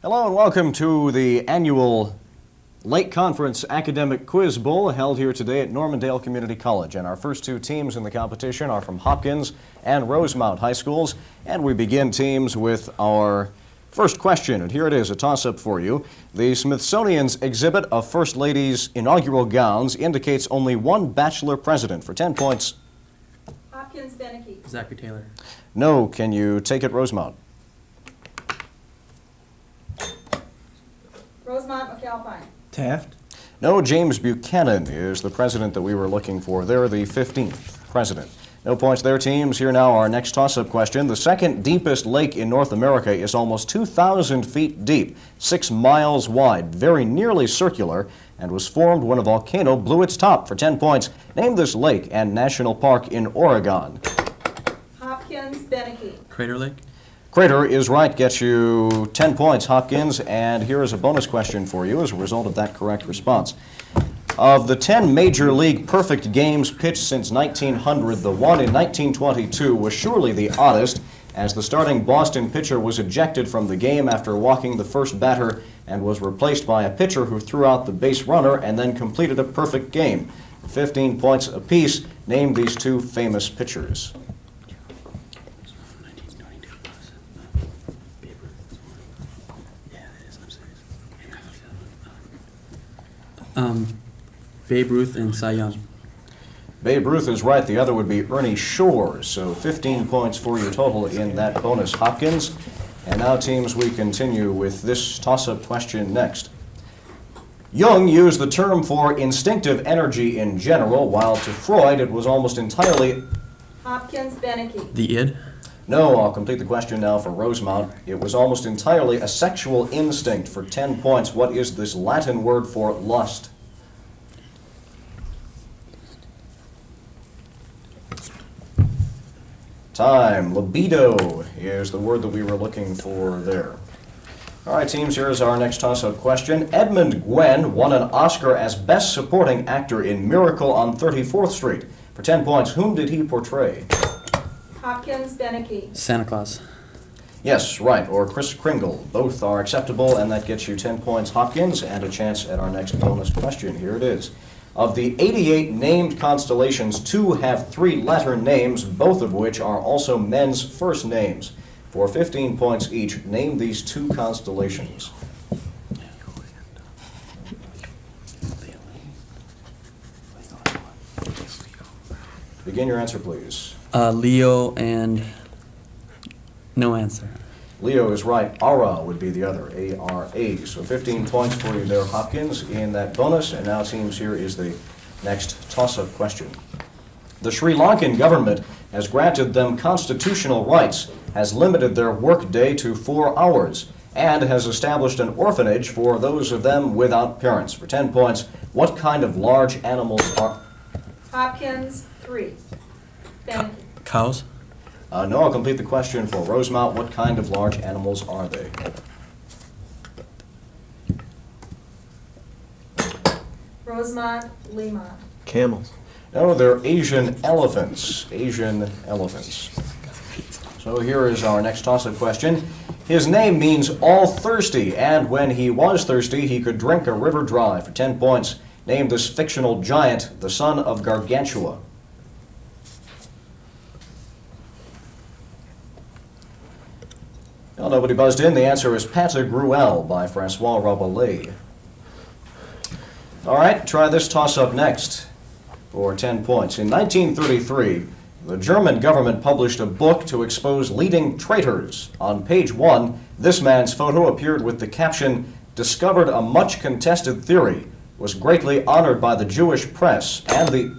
Hello and welcome to the annual Lake Conference Academic Quiz Bowl held here today at Normandale Community College. And our first two teams in the competition are from Hopkins and Rosemount High Schools. And we begin teams with our first question. And here it is, a toss-up for you. The Smithsonian's exhibit of First Lady's inaugural gowns indicates only one bachelor president. For 10 points. Hopkins, Beneke. Zachary Taylor. No. Can you take it, Rosemount? Rosemount, MacAlpine. Taft. No, James Buchanan is the president that we were looking for. They're the 15th president. No points there, teams. Here now our next toss-up question. The second deepest lake in North America is almost 2,000 feet deep, 6 miles wide, very nearly circular, and was formed when a volcano blew its top. For 10 points, name this lake and national park in Oregon. Hopkins, Beneke. Crater Lake. Crater is right, gets you 10 points, Hopkins, and here is a bonus question for you as a result of that correct response. Of the 10 Major League perfect games pitched since 1900, the one in 1922 was surely the oddest, as the starting Boston pitcher was ejected from the game after walking the first batter and was replaced by a pitcher who threw out the base runner and then completed a perfect game. 15 points apiece. Name these two famous pitchers. Babe Ruth and Cy Young. Babe Ruth is right. The other would be Ernie Shores. So 15 points for you total in that bonus, Hopkins. And now, teams, we continue with this toss-up question next. Jung used the term for instinctive energy in general, while to Freud it was almost entirely... Hopkins, Beneke. The id. No, I'll complete the question now for Rosemount. It was almost entirely a sexual instinct. For 10 points, what is this Latin word for lust? Time. Libido is the word that we were looking for there. All right, teams, here is our next toss-up question. Edmund Yuen won an Oscar as Best Supporting Actor in Miracle on 34th Street. For 10 points, whom did he portray? Hopkins, Beneke. Santa Claus. Yes, right, or Kris Kringle. Both are acceptable, and that gets you 10 points, Hopkins, and a chance at our next bonus question. Here it is. Of the 88 named constellations, 2 have 3-letter names, both of which are also men's first names. For 15 points each, name these 2 constellations. Begin your answer, please. Leo and no answer. Leo is right. Ara would be the other, A-R-A. So 15 points for you there, Hopkins, in that bonus. And now, teams, here is the next toss-up question. The Sri Lankan government has granted them constitutional rights, has limited their workday to 4 hours, and has established an orphanage for those of them without parents. For 10 points, what kind of large animals are... Hopkins, 3. Beneke. Cows. No, I'll complete the question for Rosemount. What kind of large animals are they? Rosemount, Liemandt. Camels. No, they're Asian elephants. Asian elephants. So here is our next toss-up question. His name means all thirsty, and when he was thirsty, he could drink a river dry. For 10 points, name this fictional giant, the son of Gargantua. Well, nobody buzzed in. The answer is Pantagruel by Francois Rabelais. All right, try this toss-up next for 10 points. In 1933, the German government published a book to expose leading traitors. On page 1, this man's photo appeared with the caption, "Discovered a much-contested theory, was greatly honored by the Jewish press," and the...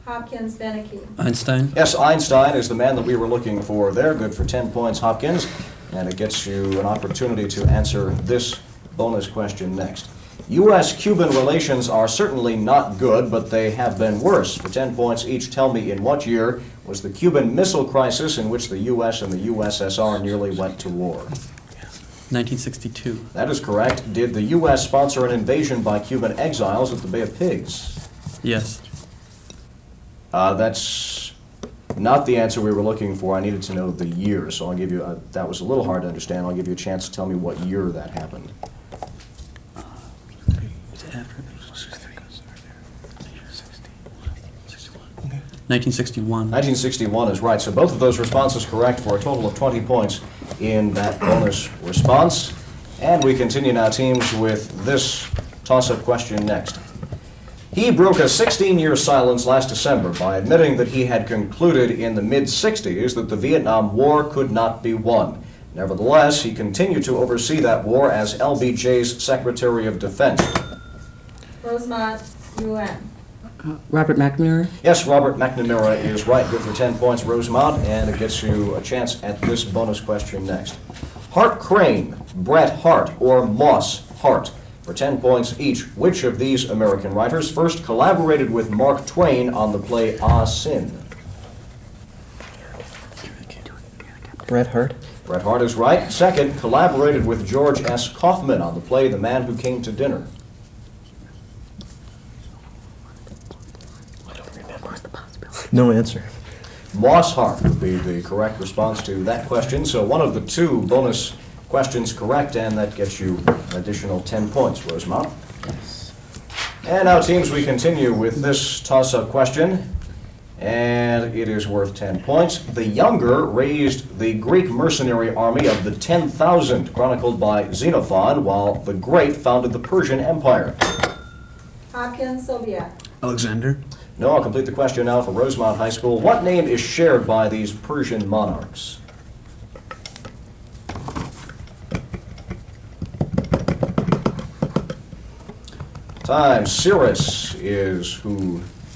Hopkins, Beneke. Einstein. Yes, Einstein is the man that we were looking for there. Good for 10 points, Hopkins. And it gets you an opportunity to answer this bonus question next. U.S.-Cuban relations are certainly not good, but they have been worse. For 10 points each, tell me in what year was the Cuban Missile Crisis in which the U.S. and the USSR nearly went to war? 1962. That is correct. Did the U.S. sponsor an invasion by Cuban exiles at the Bay of Pigs? Yes. That's Not the answer we were looking for. I needed to know the year, so I'll give you, that was a little hard to understand. I'll give you a chance to tell me what year that happened. After 1961. 1961 is right, so both of those responses correct for a total of 20 points in that bonus response. And we continue now, teams, with this toss-up question next. He broke a 16-year silence last December by admitting that he had concluded in the mid-60s that the Vietnam War could not be won. Nevertheless, he continued to oversee that war as LBJ's Secretary of Defense. Rosemount Yuen. Robert McNamara. Yes, Robert McNamara is right. Good for 10 points, Rosemount, and it gets you a chance at this bonus question next. Hart Crane, Bret Hart, or Moss Hart. For 10 points each, which of these American writers first collaborated with Mark Twain on the play Ah Sin? Bret Hart. Bret Hart is right. Second, collaborated with George S. Kaufman on the play The Man Who Came to Dinner. No answer. Moss Hart would be the correct response to that question. So one of the two bonus questions correct, and that gets you an additional 10 points, Rosemount. And now, teams, we continue with this toss-up question, and it is worth 10 points. The younger raised the Greek mercenary army of the 10,000, chronicled by Xenophon, while the great founded the Persian Empire. Hopkins, Sobiech. Alexander. No, I'll complete the question now for Rosemount High School. What name is shared by these Persian monarchs? Time. Cyrus is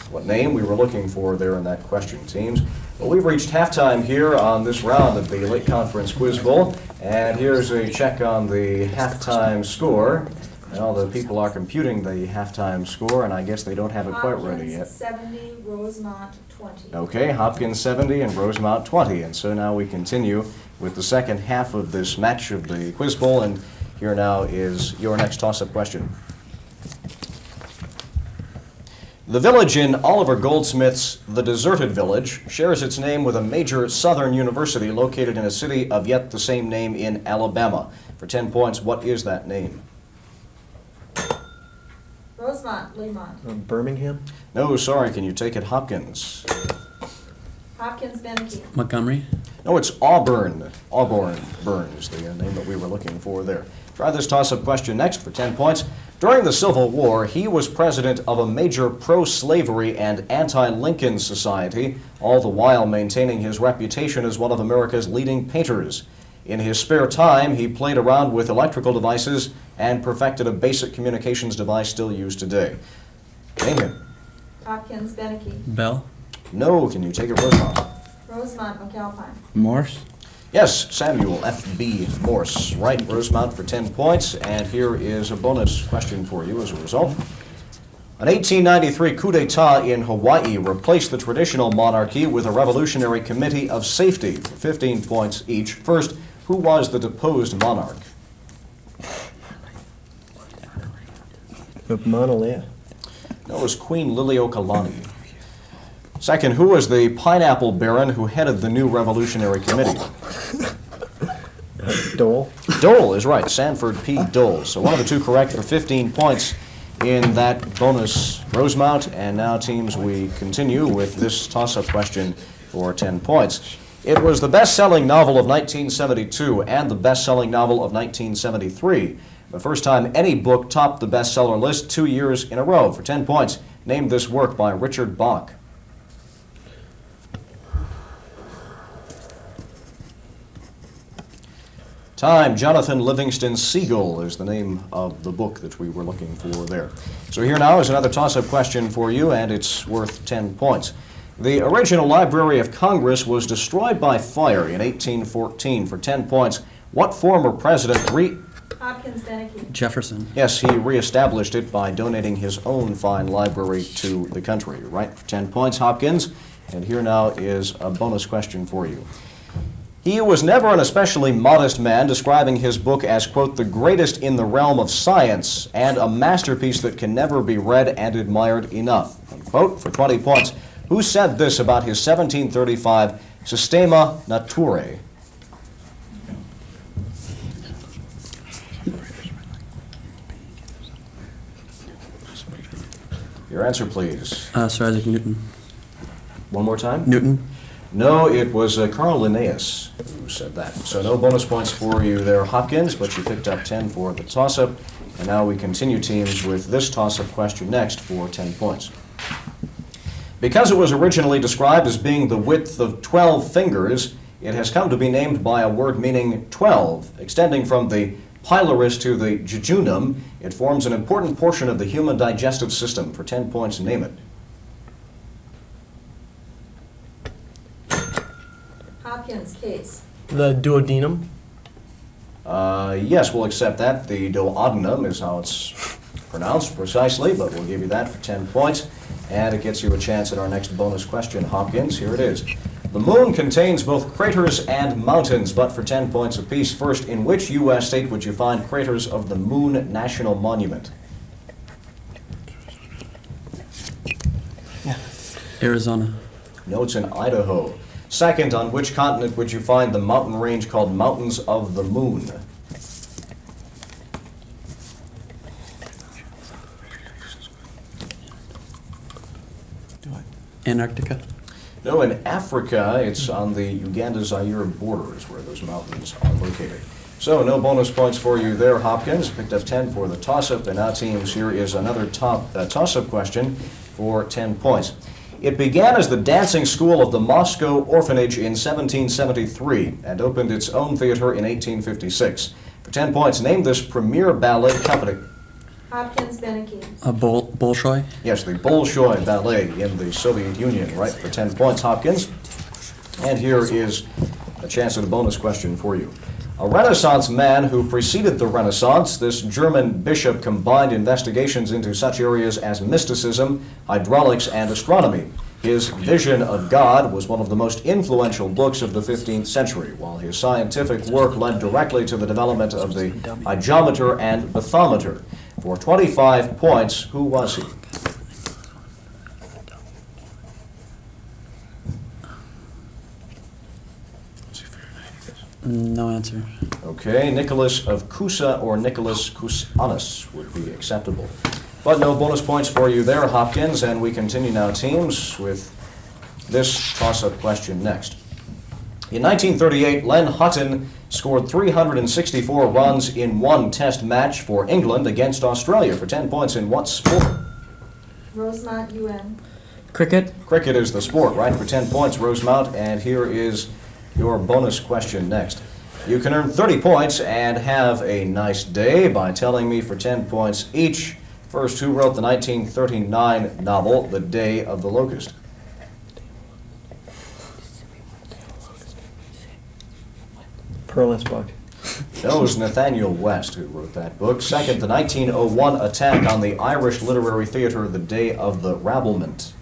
what name we were looking for there in that question, teams. Well, we've reached halftime here on this round of the Late Conference Quiz Bowl, and here's a check on the halftime score. Well, the people are computing the halftime score, and I guess they don't have it quite ready yet. Hopkins 70, Rosemount 20. Okay, Hopkins 70 and Rosemount 20. And so now we continue with the second half of this match of the Quiz Bowl, and here now is your next toss-up question. The village in Oliver Goldsmith's The Deserted Village shares its name with a major southern university located in a city of yet the same name in Alabama. For 10 points, what is that name? Rosemount, Liemandt. Birmingham. No, sorry, can you take it, Hopkins? Hopkins, Beneke. Montgomery. No, it's Auburn. Auburn Burns, the name that we were looking for there. Try this toss-up question next for 10 points. During the Civil War, he was president of a major pro-slavery and anti-Lincoln society, all the while maintaining his reputation as one of America's leading painters. In his spare time, he played around with electrical devices and perfected a basic communications device still used today. Name him. Hopkins, Beneke. Bell. No, can you take it, Rosemount? Rosemount, MacAlpine. Morse. Yes, Samuel F.B. Morse. Right, Rosemount, for 10 points. And here is a bonus question for you as a result. An 1893 coup d'etat in Hawaii replaced the traditional monarchy with a revolutionary committee of safety for 15 points each. First, who was the deposed monarch? Mauna Lea. That was Queen Liliuokalani. Second, who was the pineapple baron who headed the new revolutionary committee? Dole. Dole is right, Sanford P. Dole. So one of the two correct for 15 points in that bonus, Rosemount. And now, teams, we continue with this toss-up question for 10 points. It was the best-selling novel of 1972 and the best-selling novel of 1973. The first time any book topped the bestseller list 2 years in a row. For 10 points, name this work by Richard Bach. Time. Jonathan Livingston Seagull is the name of the book that we were looking for there. So here now is another toss-up question for you, and it's worth 10 points. The original Library of Congress was destroyed by fire in 1814. For 10 points, what former president Hopkins, Beneke. Jefferson. Yes, he reestablished it by donating his own fine library to the country. Right, for 10 points, Hopkins. And here now is a bonus question for you. He was never an especially modest man, describing his book as, quote, the greatest in the realm of science and a masterpiece that can never be read and admired enough, unquote. For 20 points, Who said this about his 1735 Systema Naturae? Your answer, please. Sir Isaac Newton. One more time? Newton. No, it was Carl Linnaeus who said that. So no bonus points for you there, Hopkins, but you picked up 10 for the toss-up. And now we continue, teams, with this toss-up question next for 10 points. Because it was originally described as being the width of 12 fingers, it has come to be named by a word meaning 12, extending from the pylorus to the jejunum. It forms an important portion of the human digestive system. For 10 points, name it. Hopkins, case. The duodenum. Yes, we'll accept that. The duodenum is how it's pronounced precisely, but we'll give you that for 10 points. And it gets you a chance at our next bonus question, Hopkins. Here it is. The moon contains both craters and mountains, but for 10 points apiece. First, in which U.S. state would you find craters of the Moon National Monument? Arizona. No, it's in Idaho. Second, on which continent would you find the mountain range called Mountains of the Moon? Antarctica. No, in Africa, it's on the Uganda-Zaire borders where those mountains are located. So no bonus points for you there, Hopkins. Picked up 10 for the toss-up. And now, teams, here is another toss-up question for 10 points. It began as the dancing school of the Moscow Orphanage in 1773 and opened its own theater in 1856. For 10 points, name this premier ballet company. Hopkins, Beneke. Bolshoi. Yes, the Bolshoi Ballet in the Soviet Union, right, for 10 points, Hopkins. And here is a chance at a bonus question for you. A Renaissance man who preceded the Renaissance, this German bishop combined investigations into such areas as mysticism, hydraulics, and astronomy. His Vision of God was one of the most influential books of the 15th century, while his scientific work led directly to the development of the hydrometer and bathymeter. For 25 points, who was he? No answer. Okay, Nicholas of Cusa or Nicholas Cusanus would be acceptable. But no bonus points for you there, Hopkins, and we continue now, teams, with this toss-up question next. In 1938, Len Hutton scored 364 runs in one test match for England against Australia. For 10 points in what sport? Rosemount, Yuen. Cricket. Cricket is the sport, right? For 10 points, Rosemount, and here is your bonus question next. You can earn 30 points and have a nice day by telling me for 10 points each. First, who wrote the 1939 novel, The Day of the Locust? Perlis bug. No, it was Nathaniel West who wrote that book. Second, the 1901 attack on the Irish Literary Theatre, The Day of the Rabblement.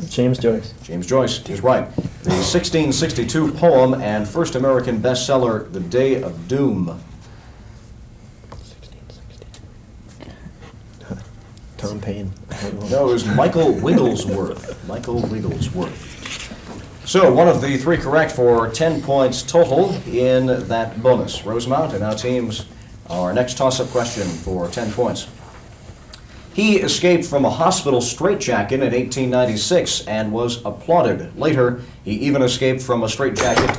James Joyce. James Joyce is right. The 1662 poem and first American bestseller, The Day of Doom. Tom Paine. No, it was Michael Wigglesworth. Michael Wigglesworth. So, one of the three correct for 10 points total in that bonus. Rosemount, and now, teams, our next toss-up question for 10 points. He escaped from a hospital straitjacket in 1896 and was applauded. Later, he even escaped from a straitjacket.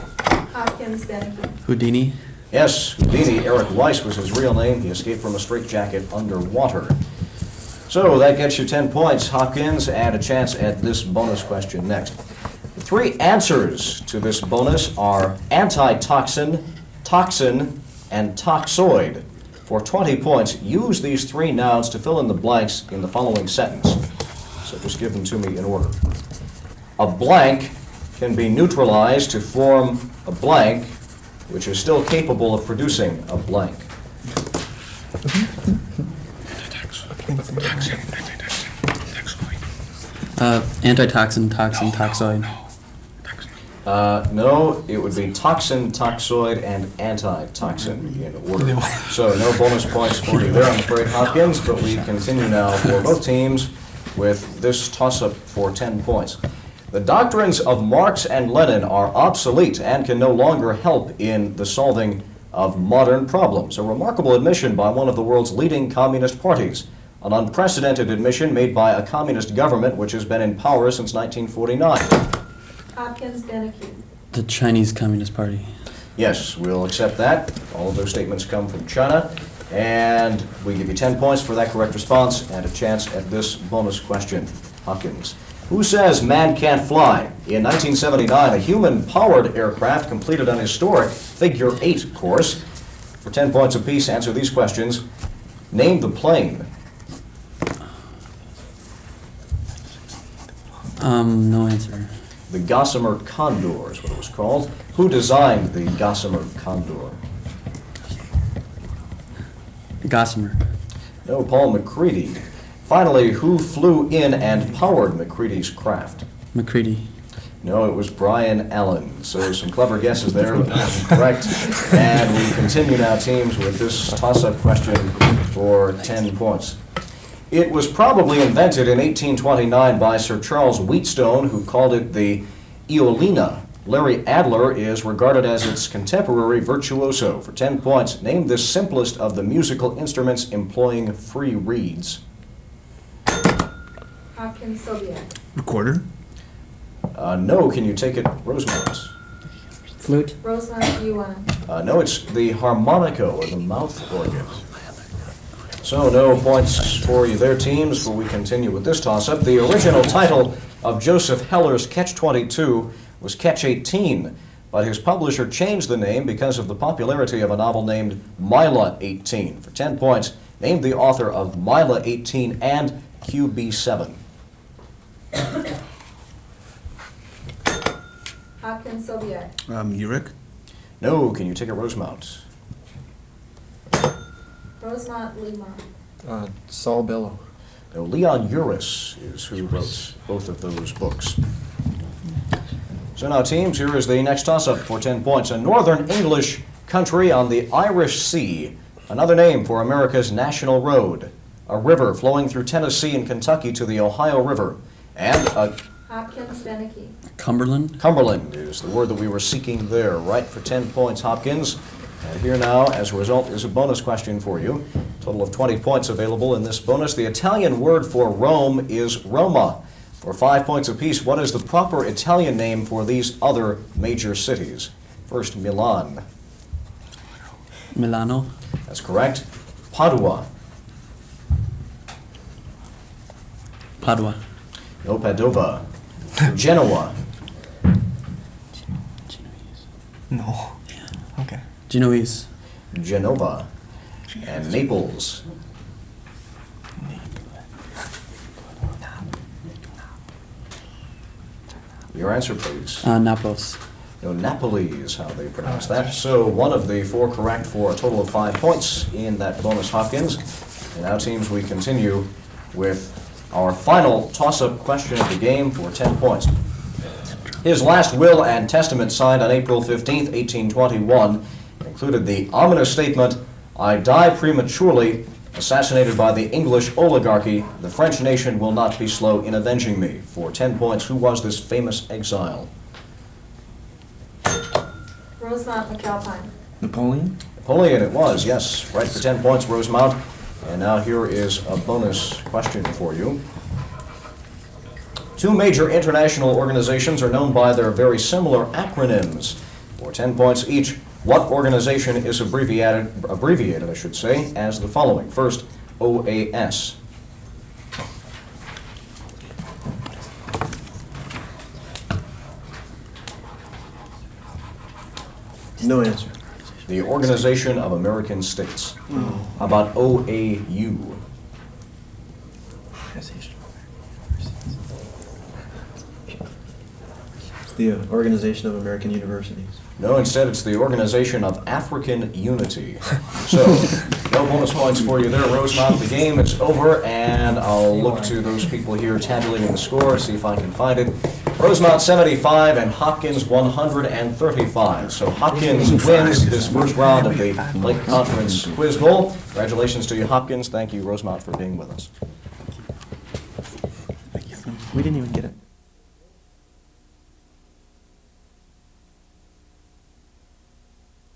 Hopkins, Beneke. Houdini. Yes, Houdini, Eric Weiss was his real name. He escaped from a straitjacket underwater. So that gets you 10 points, Hopkins, and a chance at this bonus question next. The three answers to this bonus are antitoxin, toxin, and toxoid. For 20 points, use these three nouns to fill in the blanks in the following sentence. So just give them to me in order. A blank can be neutralized to form a blank, which is still capable of producing a blank. Antitoxin, toxin, toxoid. No, it would be toxin, toxoid, and antitoxin in order. So no bonus points for you there, I'm afraid, Hopkins, but we continue now for both teams with this toss-up for 10 points. The doctrines of Marx and Lenin are obsolete and can no longer help in the solving of modern problems. A remarkable admission by one of the world's leading communist parties. An unprecedented admission made by a communist government which has been in power since 1949. Hopkins, Beneke. The Chinese Communist Party. Yes, we'll accept that. All of those statements come from China. And we give you 10 points for that correct response and a chance at this bonus question. Hopkins. Who says man can't fly? In 1979, a human-powered aircraft completed an historic Figure 8 course. For 10 points apiece, answer these questions. Name the plane. No answer. The Gossamer Condor is what it was called. Who designed the Gossamer Condor? Gossamer. No, Paul MacCready. Finally, who flew in and powered MacCready's craft? MacCready. No, it was Brian Allen. So some clever guesses there, but that wasn't correct. And we continue now, teams, with this toss-up question for 10 points. It was probably invented in 1829 by Sir Charles Wheatstone, who called it the Eolina. Larry Adler is regarded as its contemporary virtuoso. For 10 points, name the simplest of the musical instruments employing free reeds. Hopkins, Sobiech. Recorder? No, can you take it, Rosemount? Flute. Rosemount, Yuen. No, it's the harmonica or the mouth organ. So no points for you there, teams, but we continue with this toss-up. The original title of Joseph Heller's Catch-22 was Catch-18, but his publisher changed the name because of the popularity of a novel named Mila 18. For 10 points, name the author of Mila 18 and QB7. Hopkins, Sobiech. Urich? No, can you take it, Rosemount? Rosemount, Liemandt. Saul Bellow. No, Leon Uris is who wrote both of those books. So now, teams, here is the next toss-up for 10 points. A northern English country on the Irish Sea, another name for America's national road, a river flowing through Tennessee and Kentucky to the Ohio River, and a Hopkins, Beneke. Cumberland. Cumberland is the word that we were seeking there. Right for 10 points, Hopkins. And here now, as a result, is a bonus question for you. Total of 20 points available in this bonus. The Italian word for Rome is Roma. For 5 points apiece, what is the proper Italian name for these other major cities? First, Milan. Milano. That's correct. Padua. Padua. No, Padova. Genoa. No. Okay. Genoese. Genova. And Naples. Your answer, please. Naples. No, Napoli is how they pronounce that. So one of the four correct for a total of 5 points in that bonus, Hopkins. And now, teams, we continue with our final toss-up question of the game for 10 points. His last will and testament, signed on April 15th, 1821, included the ominous statement, "I die prematurely, assassinated by the English oligarchy. The French nation will not be slow in avenging me." For 10 points, who was this famous exile? Rosemount, MacAlpine. Napoleon? Napoleon it was, yes. Right for 10 points, Rosemount. And now here is a bonus question for you. Two major international organizations are known by their very similar acronyms. For 10 points each, what organization is abbreviated, I should say, as the following? First, OAS. No answer. The Organization of American States. How about OAU? It's the Organization of American Universities. No, instead it's the Organization of African Unity. So, no bonus points for you there, Rosemount. The game is over, and I'll look to those people here tabulating the score, see if I can find it. Rosemount 75 and Hopkins 135. So Hopkins wins this first round of the Lake Conference Quiz Bowl. Congratulations to you, Hopkins. Thank you, Rosemount, for being with us. We didn't even get it.